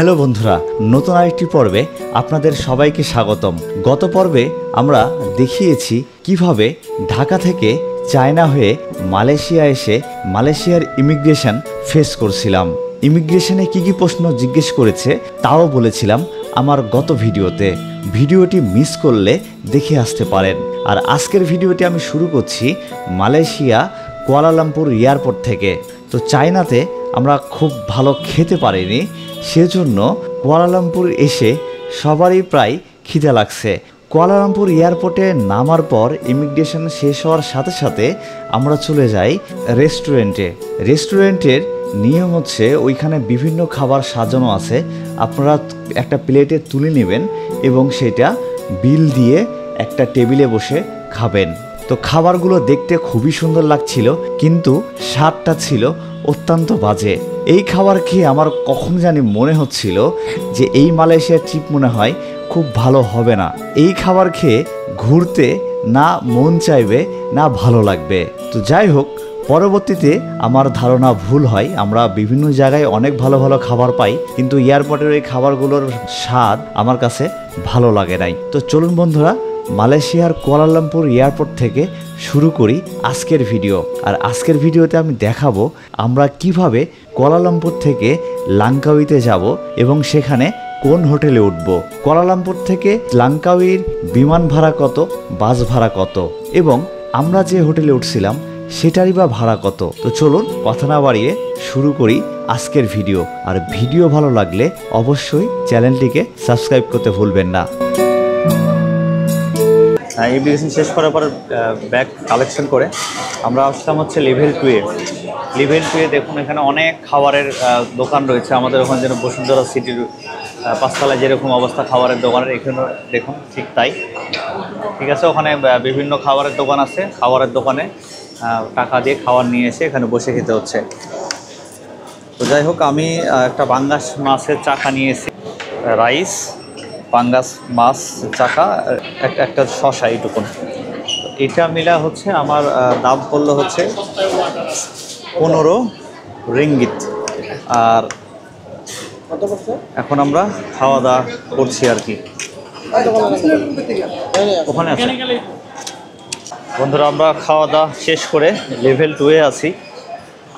Hello বন্ধুরা, নতুন আরেকটি পর্বে আপনাদের সবাইকে স্বাগতম। গত পর্বে আমরা দেখিয়েছি কিভাবে ঢাকা থেকে চায়না হয়ে মালয়েশিয়া এসে মালয়েশিয়ার ইমিগ্রেশন ফেস করছিলাম। ইমিগ্রেশনে কি কি প্রশ্ন জিজ্ঞেস করেছে তাও বলেছিলাম আমার গত ভিডিওতে। ভিডিওটি মিস করলে দেখে আসতে পারেন। আর আজকের ভিডিওটি আমি শুরু করছি মালয়েশিয়া কুয়ালালামপুর এয়ারপোর্ট থেকে। তো চায়নাতে আমরা খুব ভালো খেতে পারিনি, সেজন্য কুয়ালালামপুর এসে সবারই প্রায় খিদে লাগছে। কুয়ালালামপুর এয়ারপোর্টে নামার পর ইমিগ্রেশন শেষ হওয়ার সাথে সাথে আমরা চলে যাই রেস্টুরেন্টের নিয়ম হচ্ছে ওইখানে বিভিন্ন খাবার সাজানো আছে। আপনারা একটা প্লেটে তুলে নেবেন এবং সেটা বিল দিয়ে একটা টেবিলে বসে খাবেন। তো খাবারগুলো দেখতে খুবই সুন্দর লাগছিল, কিন্তু স্বাদটা ছিল অত্যন্ত বাজে। এই খাবার খেয়ে আমার কখন জানি মনে হচ্ছিল যে এই মালয়েশিয়ার ট্রিপ মনে হয় খুব ভালো হবে না। এই খাবার খেয়ে ঘুরতে না মন চাইবে না ভালো লাগবে। তো যাই হোক, পরবর্তীতে আমার ধারণা ভুল হয়। আমরা বিভিন্ন জায়গায় অনেক ভালো ভালো খাবার পাই, কিন্তু এয়ারপোর্টের এই খাবারগুলোর স্বাদ আমার কাছে ভালো লাগে নাই। তো চলুন বন্ধুরা, মালয়েশিয়ার কুয়ালালামপুর এয়ারপোর্ট থেকে শুরু করি আজকের ভিডিও। আর আজকের ভিডিওতে আমি দেখাবো আমরা কিভাবে কুয়ালালামপুর থেকে লাংকাউইতে যাব এবং সেখানে কোন হোটেলে উঠব। কুয়ালালামপুর থেকে লাংকাউইর বিমান ভাড়া কত, বাস ভাড়া কত, এবং আমরা যে হোটেলে উঠছিলাম সেটারই বা ভাড়া কত। তো চলুন কথা না বাড়িয়ে শুরু করি আজকের ভিডিও। আর ভিডিও ভালো লাগলে অবশ্যই চ্যানেলটিকে সাবস্ক্রাইব করতে ভুলবেন না। ইমিগ্রেশন শেষ করার পর ব্যাগ কালেকশন করে আমরা আসলাম হচ্ছে লেভেল 2-এ। দেখুন এখানে অনেক খাবারের দোকান রয়েছে। আমাদের ওখানে যেন বসুন্ধরা সিটির 5 তলায় যেরকম অবস্থা খাবারের দোকানের, এখানে দেখুন ঠিক তাই। ঠিক আছে, ওখানে বিভিন্ন খাবারের দোকান আছে। খাবারের দোকানে টাকা দিয়ে খাবার নিয়ে এসে এখানে বসে খেতে হচ্ছে। তো যাই হোক, আমি একটা পাঙ্গাস মাছের চাকা নিয়ে এসেছি, রাইস, পাঙ্গাস মাছ চাকা, একটা শসা, এইটুকুন। এটা মিলা হচ্ছে আমার দাম পড়লো হচ্ছে 15 রিঙ্গিত। আর এখন আমরা খাওয়া দাওয়া করছি আর কি। ওখানে আছে বন্ধুরা, আমরা খাওয়া দাওয়া শেষ করে লেভেল 2-এ আছি।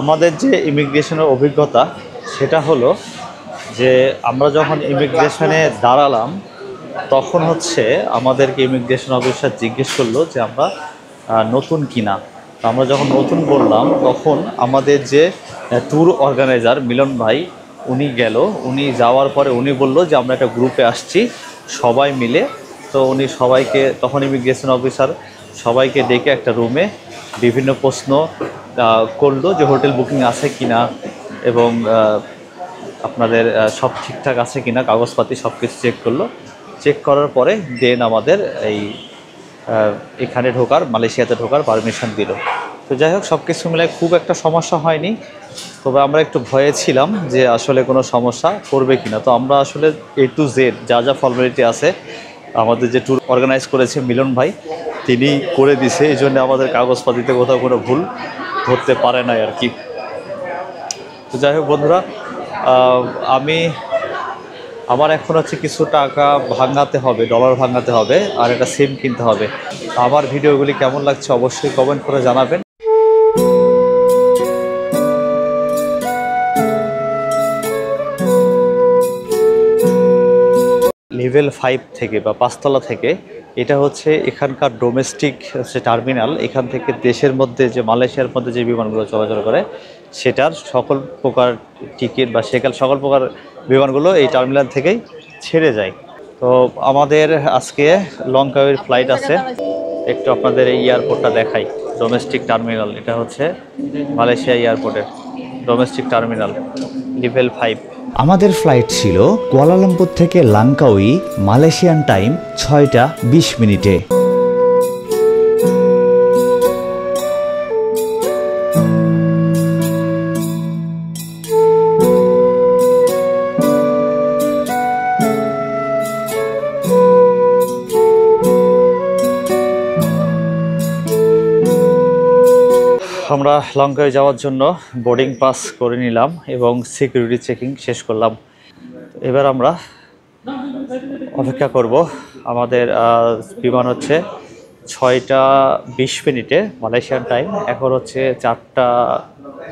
আমাদের যে ইমিগ্রেশনের অভিজ্ঞতা সেটা হলো যে আমরা যখন ইমিগ্রেশনে দাঁড়ালাম তখন হচ্ছে আমাদেরকে ইমিগ্রেশন অফিসার জিজ্ঞেস করলো যে আমরা নতুন কিনা। তো আমরা যখন নতুন বললাম তখন আমাদের যে ট্যুর অর্গানাইজার মিলন ভাই উনি যাওয়ার পরে উনি বললো যে আমরা একটা গ্রুপে আসছি সবাই মিলে। তো উনি সবাইকে, তখন ইমিগ্রেশন অফিসার সবাইকে ডেকে একটা রুমে বিভিন্ন প্রশ্ন করলো যে হোটেল বুকিং আছে কিনা এবং আপনাদের সব ঠিকঠাক আছে কিনা, কাগজপাতি সব কিছু চেক করলো। চেক করার পরে দেন আমাদের এখানে ঢোকার, মালয়েশিয়াতে ঢোকার পারমিশন দিল। তো যাই হোক, সব কিছু মিলে খুব একটা সমস্যা হয়নি, তবে আমরা একটু ভয়ে ছিলাম যে আসলে কোনো সমস্যা করবে কিনা। তো আমরা আসলে A to Z যা যা ফর্মালিটি আছে আমাদের যে ট্যুর অর্গানাইজ করেছে মিলন ভাই তিনি করে দিছে, এই জন্য আমাদের কাগজপাতিতে কোথাও কোনো ভুল ধরতে পারে না আর কি। তো যাই হোক বন্ধুরা, আমার এখন হচ্ছে কিছু টাকা ভাঙাতে হবে, ডলার ভাঙাতে হবে, আর একটা সিম কিনতে হবে। আমার ভিডিওগুলি কেমন লাগছে অবশ্যই কমেন্ট করে জানাবেন। লেভেল 5 থেকে বা 5 তলা থেকে, এটা হচ্ছে এখানকার ডোমেস্টিক হচ্ছে টার্মিনাল। এখান থেকে দেশের মধ্যে যে মালয়েশিয়ার মধ্যে যে বিমানগুলো চলাচল করে সেটার সকল প্রকার টিকিট বা সকল প্রকার বিমানগুলো এই টার্মিনাল থেকেই ছেড়ে যায়। তো আমাদের আজকে লাংকাউইর ফ্লাইট আছে। একটু আপনাদের এই এয়ারপোর্টটা দেখাই, ডোমেস্টিক টার্মিনাল। এটা হচ্ছে মালয়েশিয়া এয়ারপোর্টের ডোমেস্টিক টার্মিনাল, লেভেল 5। আমাদের ফ্লাইট ছিল কুয়ালালামপুর থেকে লাংকাউই, মালয়েশিয়ান টাইম 6টা 20 মিনিটে। আমরা লাংকাউই যাওয়ার জন্য বোর্ডিং পাস করে নিলাম এবং সিকিউরিটি চেকিং শেষ করলাম। এবার আমরা অপেক্ষা করব। আমাদের বিমান হচ্ছে 6টা 20 মালয়েশিয়ান টাইম, এখন হচ্ছে 4টা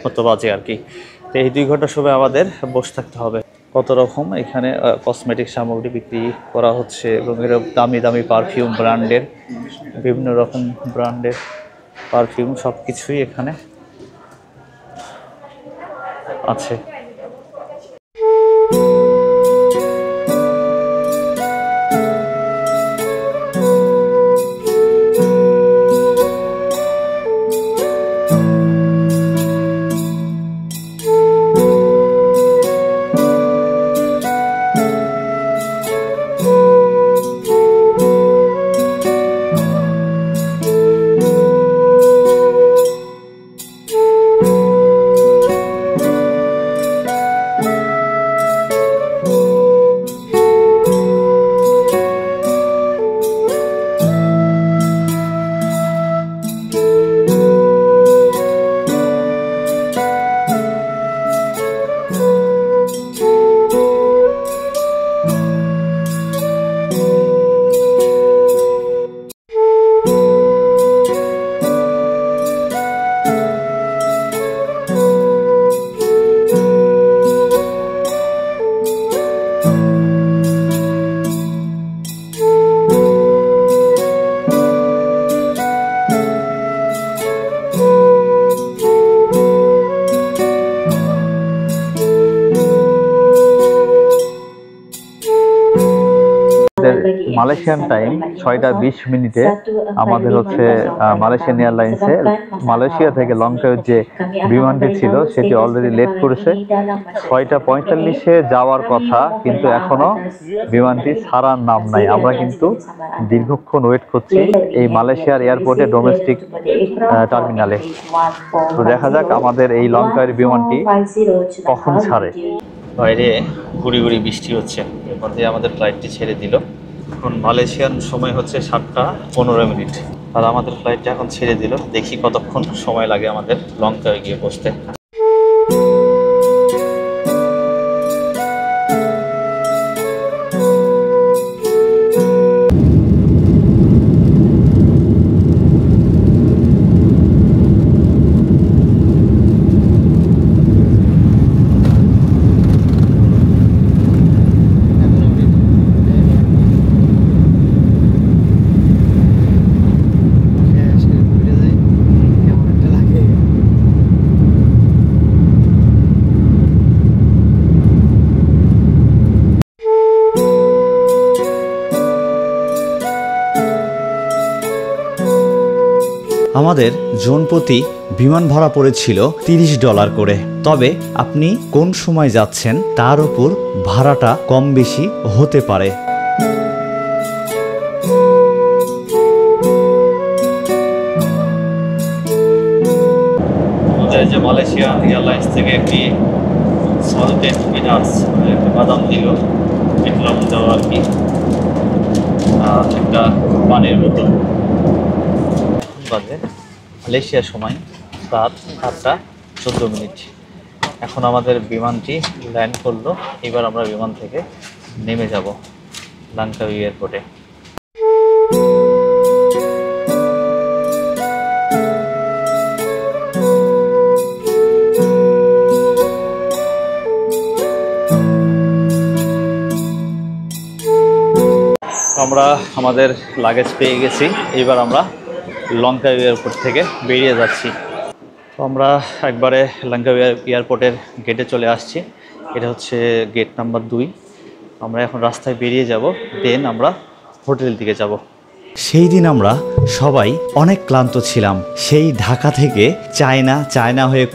মতো বাজে আর কি। তো এই 2 ঘন্টা সময় আমাদের বসে থাকতে হবে। কত রকম এখানে কসমেটিক সামগ্রী বিক্রি করা হচ্ছে এবং এরকম দামি দামি পারফিউম ব্র্যান্ডের, বিভিন্ন রকম ব্র্যান্ডের পারফিউম সব কিছুই এখানে আছে। মালয়েশিয়ান টাইম 6টা 20 আমাদের হচ্ছে মালয়েশিয়ান এয়ারলাইন্সে মালয়েশিয়া থেকে লঙ্কায় যে বিমানটি ছিল সেটি অলরেডি লেট করেছে। 6টা 45 যাওয়ার কথা, কিন্তু এখনো বিমানটি ছাড়ার নাম নাই। আমরা কিন্তু দীর্ঘক্ষণ ওয়েট করছি এই মালয়েশিয়ার এয়ারপোর্টে, ডোমেস্টিক টার্মিনালে। তো দেখা যাক আমাদের এই লঙ্কার বিমানটি কখন ছাড়ে। বাইরে গুড়ি গুড়ি বৃষ্টি হচ্ছে, এর মধ্যে আমাদের ফ্লাইটটি ছেড়ে দিল। এখন মালয়েশিয়ান সময় হচ্ছে 7টা 15 আর আমাদের ফ্লাইটটা এখন ছেড়ে দিল। দেখি কতক্ষণ সময় লাগে আমাদের লঙ্কায় গিয়ে পৌঁছতে। আমাদের জনপ্রতি বিমান ভাড়া পড়েছিল $30 করে। তবে আপনি কোন সময় যাচ্ছেন তার উপর ভাড়াটা কম বেশি হতে পারে। আমাদের যে মালয়েশিয়ান এয়ারলাইন্স থেকে একটি সল্টেড পিনাটস, একটা বাদাম দিল, দেখলাম দেওয়া আর কি, একটা পানির বোতল। বাজে মালয়েশিয়ার সময় রাত 8টা 14। এখন আমাদের বিমানটি ল্যান্ড করলো। এবার আমরা বিমান থেকে নেমে যাব লাংকাউই এয়ারপোর্টে। আমরা আমাদের লাগেজ পেয়ে গেছি। এইবার আমরা লঙ্কাউই এয়ারপোর্ট থেকে বেরিয়ে যাচ্ছি। তো আমরা একবারে লঙ্কাউই এয়ারপোর্টের গেটে চলে আসছি। এটা হচ্ছে গেট নাম্বার 2। আমরা এখন রাস্তায় বেরিয়ে যাব, দেন আমরা হোটেলের দিকে যাব। সেই দিন আমরা সবাই অনেক ক্লান্ত ছিলাম। সেই ঢাকা থেকে চায়না হয়ে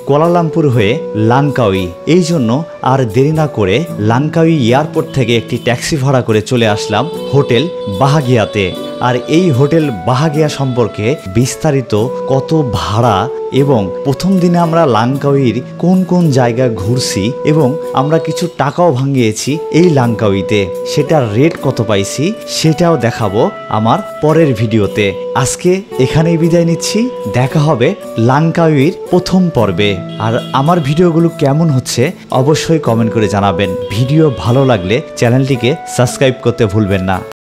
কুয়ালালামপুর হয়ে লাংকাউই। এই জন্য আর দেরি না করে লাংকাউই এয়ারপোর্ট থেকে একটি ট্যাক্সি ভাড়া করে চলে আসলাম হোটেল বাহাগিয়াতে। আর এই হোটেল বাহাগিয়া সম্পর্কে বিস্তারিত, কত ভাড়া এবং প্রথম দিনে আমরা লাংকাউইর কোন কোন জায়গা ঘুরছি এবং আমরা কিছু টাকাও ভাঙিয়েছি এই লাংকাউইতে, সেটার রেট কত পাইছি সেটাও দেখাবো আমার পরের ভিডিওতে। আজকে এখানেই বিদায় নিচ্ছি, দেখা হবে লাংকাউইর প্রথম পর্বে। আর আমার ভিডিওগুলো কেমন হচ্ছে অবশ্যই কমেন্ট করে জানাবেন। ভিডিও ভালো লাগলে চ্যানেলটিকে সাবস্ক্রাইব করতে ভুলবেন না।